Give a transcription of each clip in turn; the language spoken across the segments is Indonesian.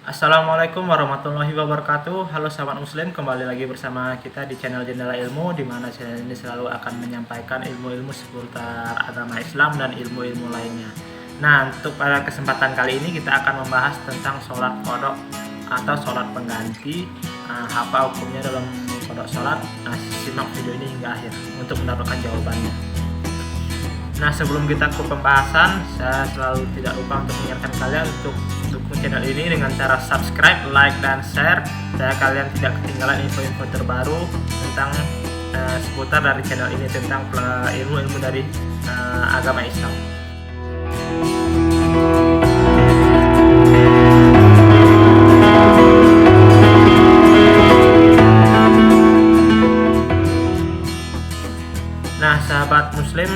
Assalamualaikum warahmatullahi wabarakatuh. Halo sahabat muslim, kembali lagi bersama kita di channel Jendela Ilmu, di mana channel ini selalu akan menyampaikan ilmu-ilmu seputar agama Islam dan ilmu-ilmu lainnya. Nah, untuk pada kesempatan kali ini kita akan membahas tentang sholat qada atau sholat pengganti. Apa hukumnya dalam qada sholat? Simak video ini hingga akhir untuk mendapatkan jawabannya. Nah, sebelum kita ke pembahasan, saya selalu tidak lupa untuk mengingatkan kalian untuk dukung channel ini dengan cara subscribe, like, dan share, supaya kalian tidak ketinggalan info-info terbaru tentang seputar dari channel ini, tentang ilmu-ilmu dari agama Islam. Nah, sahabat muslim,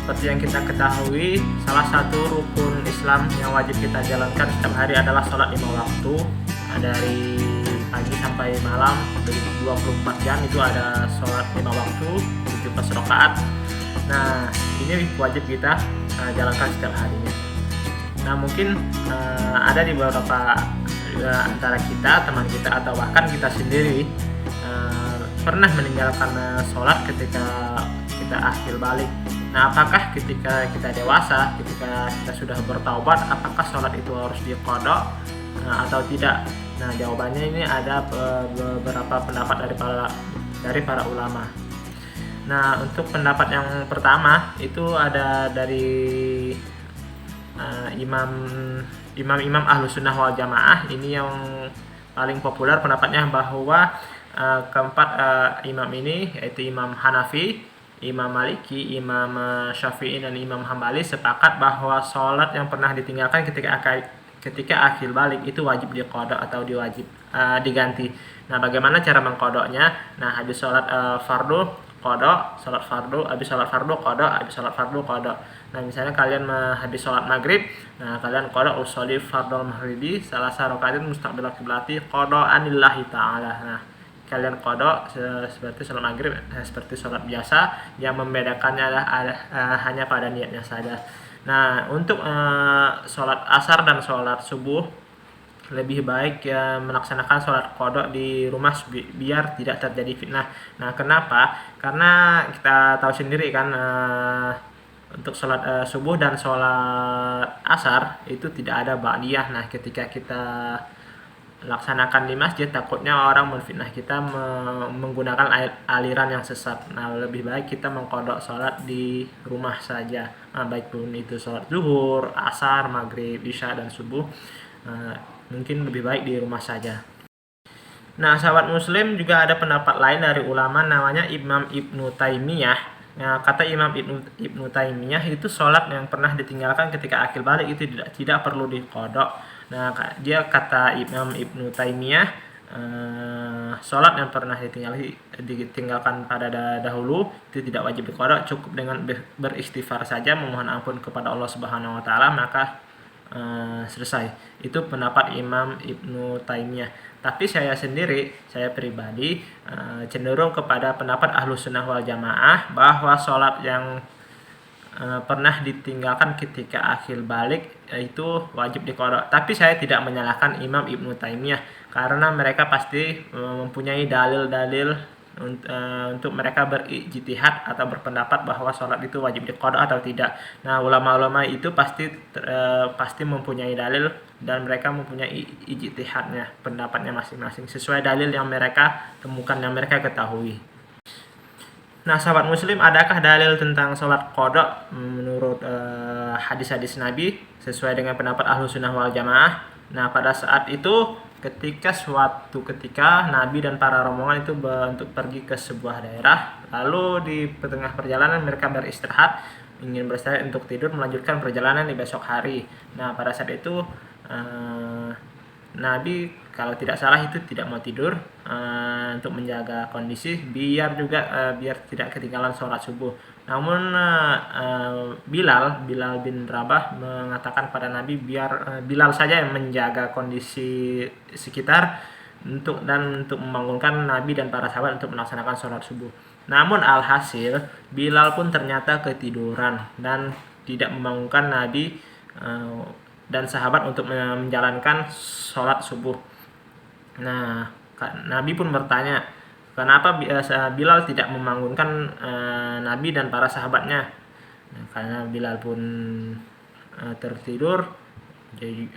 seperti yang kita ketahui, salah satu rukun Islam yang wajib kita jalankan setiap hari adalah sholat 5 waktu. Dari pagi sampai malam, dari 24 jam itu ada sholat 5 waktu, 17 rakaat. Nah, ini wajib kita jalankan setiap harinya. Nah, mungkin ada di beberapa antara kita, teman kita, atau bahkan kita sendiri pernah meninggalkan sholat ketika kita akhir balik. Nah, apakah ketika kita dewasa, ketika kita sudah bertaubat, apakah sholat itu harus diqadha atau tidak? Nah, jawabannya ini ada beberapa pendapat dari para ulama. Nah, untuk pendapat yang pertama itu ada dari imam Ahlus Sunnah wal Jamaah. Ini yang paling populer pendapatnya, bahwa keempat imam ini, yaitu Imam Hanafi, Imam Maliki, Imam Syafi'i, dan Imam Hambali sepakat bahwa sholat yang pernah ditinggalkan ketika akhir balik itu wajib diqadha atau diganti. Nah, bagaimana cara mengqadhanya? Nah, habis sholat fardu qadha, sholat fardu, habis sholat fardu qadha, habis sholat fardu qadha. Nah, misalnya kalian habis sholat maghrib, nah kalian qadha usolli fardul maghribi salasa rakaatin mustaqbilal qiblati qada'anillahi ta'ala. Nah, kalian qadha seperti sholat maghrib, seperti sholat biasa, yang membedakannya adalah hanya pada niatnya saja. Nah, untuk sholat asar dan sholat subuh lebih baik melaksanakan sholat qadha di rumah biar tidak terjadi fitnah. Nah, kenapa? Karena kita tahu sendiri kan, untuk sholat subuh dan sholat asar itu tidak ada ba'diyah. Nah, ketika kita laksanakan di masjid, takutnya orang menfitnah kita menggunakan aliran yang sesat. Nah, lebih baik kita mengqadha sholat di rumah saja. Nah, baik pun itu sholat zuhur, asar, maghrib, isya, dan subuh, mungkin lebih baik di rumah saja. Nah, sahabat muslim, juga ada pendapat lain dari ulama namanya Imam Ibnu Taimiyah. Nah, kata Imam Ibnu Taimiyah itu sholat yang pernah ditinggalkan ketika akhir balik itu tidak perlu diqadha. Nah, dia kata Imam Ibnu Taimiyah, sholat yang pernah ditinggalkan pada dahulu itu tidak wajib diqadha, cukup dengan beristighfar saja, memohon ampun kepada Allah Subhanahu wa taala, maka selesai. Itu pendapat Imam Ibnu Taimiyah. Tapi saya pribadi cenderung kepada pendapat Ahlus Sunnah wal Jamaah, bahwa sholat yang pernah ditinggalkan ketika akhir balik itu wajib diqadha. Tapi saya tidak menyalahkan Imam Ibnu Taimiyah, karena mereka pasti mempunyai dalil-dalil untuk mereka berijtihad atau berpendapat bahwa sholat itu wajib diqadha atau tidak. Nah, ulama-ulama itu pasti mempunyai dalil, dan mereka mempunyai ijtihadnya, pendapatnya masing-masing sesuai dalil yang mereka temukan, yang mereka ketahui. Nah, sahabat muslim, adakah dalil tentang sholat qadha menurut hadis-hadis Nabi sesuai dengan pendapat Ahlus Sunnah wal Jamaah? Nah, pada saat itu, suatu ketika Nabi dan para rombongan itu untuk pergi ke sebuah daerah, lalu di tengah perjalanan mereka ingin beristirahat untuk tidur, melanjutkan perjalanan di besok hari. Nah, pada saat itu Nabi, kalau tidak salah, itu tidak mau tidur untuk menjaga kondisi biar tidak ketinggalan sholat subuh. Namun Bilal bin Rabah mengatakan pada Nabi biar Bilal saja yang menjaga kondisi sekitar untuk membangunkan Nabi dan para sahabat untuk melaksanakan sholat subuh. Namun alhasil Bilal pun ternyata ketiduran dan tidak membangunkan Nabi dan sahabat untuk menjalankan sholat subuh. Nah, Nabi pun bertanya, kenapa Bilal tidak membangunkan Nabi dan para sahabatnya? Nah, karena Bilal pun tertidur, jadi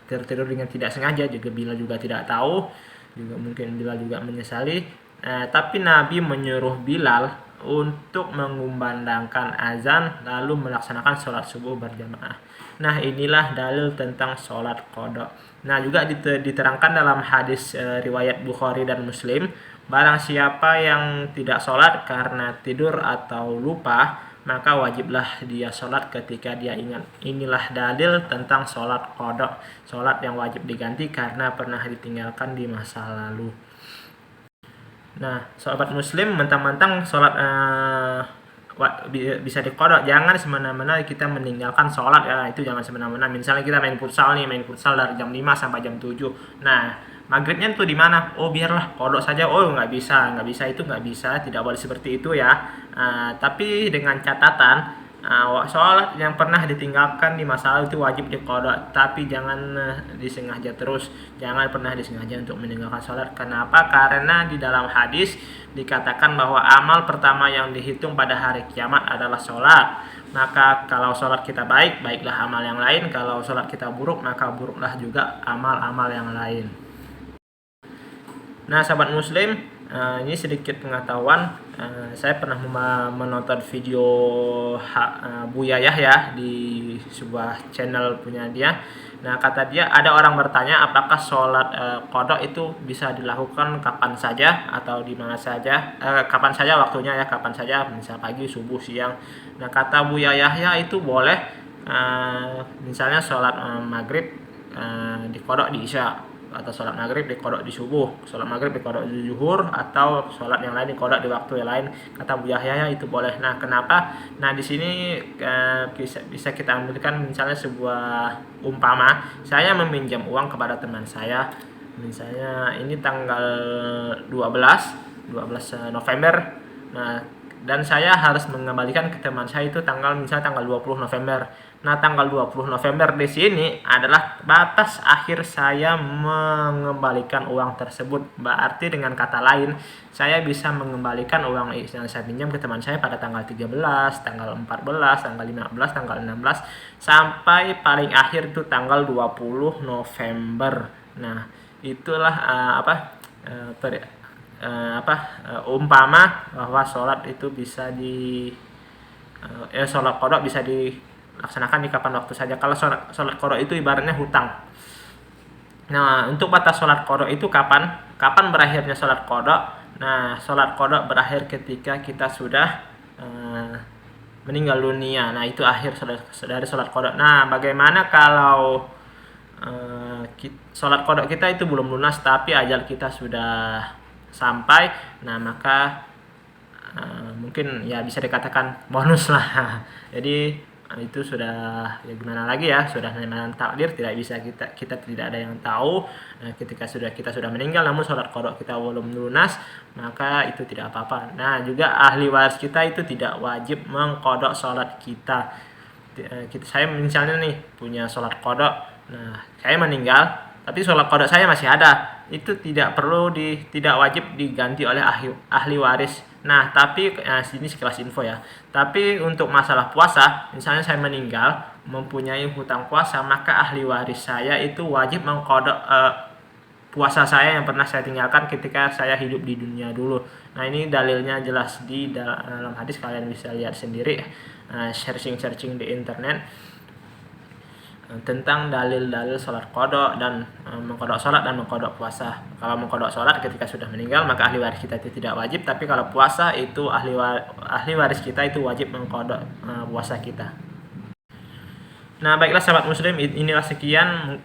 tertidur dengan tidak sengaja, juga Bilal juga tidak tahu, juga mungkin Bilal juga menyesali. Tapi Nabi menyuruh Bilal untuk mengumandangkan azan lalu melaksanakan sholat subuh berjamaah. Nah, inilah dalil tentang sholat qada. Nah, juga diterangkan dalam hadis riwayat Bukhari dan Muslim, barang siapa yang tidak sholat karena tidur atau lupa, maka wajiblah dia sholat ketika dia ingat. Inilah dalil tentang sholat qada, sholat yang wajib diganti karena pernah ditinggalkan di masa lalu. Nah, sahabat muslim, mentang-mentang sholat bisa dikodok, jangan semena-mena kita meninggalkan sholat ya, itu jangan semena-mena. Misalnya kita main futsal dari jam 5 sampai jam 7. Nah, maghribnya tuh di mana? Oh, biarlah kodok saja. Oh, nggak bisa, itu nggak bisa, tidak boleh seperti itu ya. Tapi dengan catatan, sholat yang pernah ditinggalkan di masa lalu itu wajib diqadha, tapi jangan disengaja terus, jangan pernah disengaja untuk meninggalkan sholat. Kenapa? Karena di dalam hadis dikatakan bahwa amal pertama yang dihitung pada hari kiamat adalah sholat. Maka kalau sholat kita baik, baiklah amal yang lain. Kalau sholat kita buruk, maka buruklah juga amal-amal yang lain. Nah, sahabat muslim, ini sedikit pengetahuan. Saya pernah menonton video Buya Yahya di sebuah channel punya dia. Nah, kata dia, ada orang bertanya apakah sholat qada itu bisa dilakukan kapan saja atau di mana saja, kapan saja waktunya ya, kapan saja, misal pagi, subuh, siang. Nah, kata Buya Yahya itu boleh, misalnya sholat maghrib diqadha di isya, atau sholat maghrib diqadha di subuh, sholat maghrib diqadha di zuhur, atau sholat yang lain diqadha di waktu yang lain. Kata Bu Yahya itu boleh. Nah, kenapa? Nah, di sini bisa kita ambilkan misalnya sebuah umpama, saya meminjam uang kepada teman saya, misalnya ini tanggal 12 November. Nah, dan saya harus mengembalikan ke teman saya itu misalnya tanggal 20 November. Nah, tanggal 20 November di sini adalah batas akhir saya mengembalikan uang tersebut. Berarti dengan kata lain, saya bisa mengembalikan uang yang saya pinjam ke teman saya pada tanggal 13, tanggal 14, tanggal 15, tanggal 16, sampai paling akhir itu tanggal 20 November. Nah, itulah umpama bahwa sholat itu bisa sholat qada bisa dilaksanakan di kapan waktu saja. Kalau sholat qada itu ibaratnya hutang. Nah, untuk batas sholat qada itu kapan berakhirnya sholat qada? Nah, sholat qada berakhir ketika kita sudah meninggal dunia. Nah, itu akhir dari sholat qada. Nah, bagaimana kalau sholat qada kita itu belum lunas tapi ajal kita sudah sampai? Nah, maka mungkin ya bisa dikatakan bonus lah. Jadi itu sudah, ya gimana lagi ya, sudah memang takdir, tidak bisa kita tidak ada yang tahu. Ketika kita sudah meninggal namun sholat qada kita belum lunas, maka itu tidak apa-apa. Nah, juga ahli waris kita itu tidak wajib mengqada sholat kita. Saya misalnya nih punya sholat qada, nah saya meninggal tapi sholat qada saya masih ada, itu tidak wajib diganti oleh ahli waris. Nah, tapi sini sekelas info ya. Tapi untuk masalah puasa, misalnya saya meninggal mempunyai hutang puasa, maka ahli waris saya itu wajib mengqada puasa saya yang pernah saya tinggalkan ketika saya hidup di dunia dulu. Nah, ini dalilnya jelas di dalam hadis, kalian bisa lihat sendiri, searching di internet tentang dalil-dalil sholat qada dan mengqada sholat dan mengqada puasa. Kalau mengqada sholat ketika sudah meninggal, maka ahli waris kita itu tidak wajib, tapi kalau puasa itu ahli waris kita itu wajib mengqada puasa kita. Nah, baiklah sahabat muslim, inilah sekian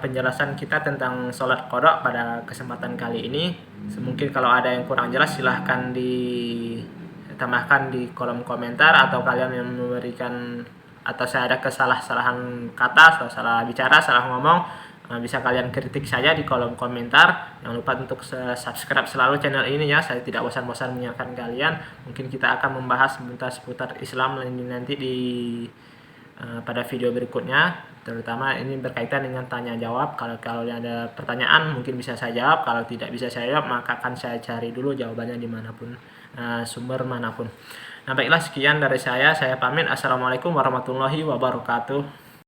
penjelasan kita tentang sholat qada pada kesempatan kali ini. Mungkin kalau ada yang kurang jelas silahkan ditambahkan di kolom komentar, atau kalian yang memberikan atau saya ada kesalahan kata, atau salah bicara, salah ngomong, bisa kalian kritik saja di kolom komentar. Jangan lupa untuk subscribe selalu channel ini ya, saya tidak bosan-bosan mengingatkan kalian. Mungkin kita akan membahas seputar Islam nanti pada video berikutnya. terutama ini berkaitan dengan tanya jawab. Kalau ada pertanyaan mungkin bisa saya jawab, kalau tidak bisa saya jawab maka akan saya cari dulu jawabannya dimanapun, sumber manapun. Nah baiklah, sekian dari saya pamit. Assalamualaikum warahmatullahi wabarakatuh.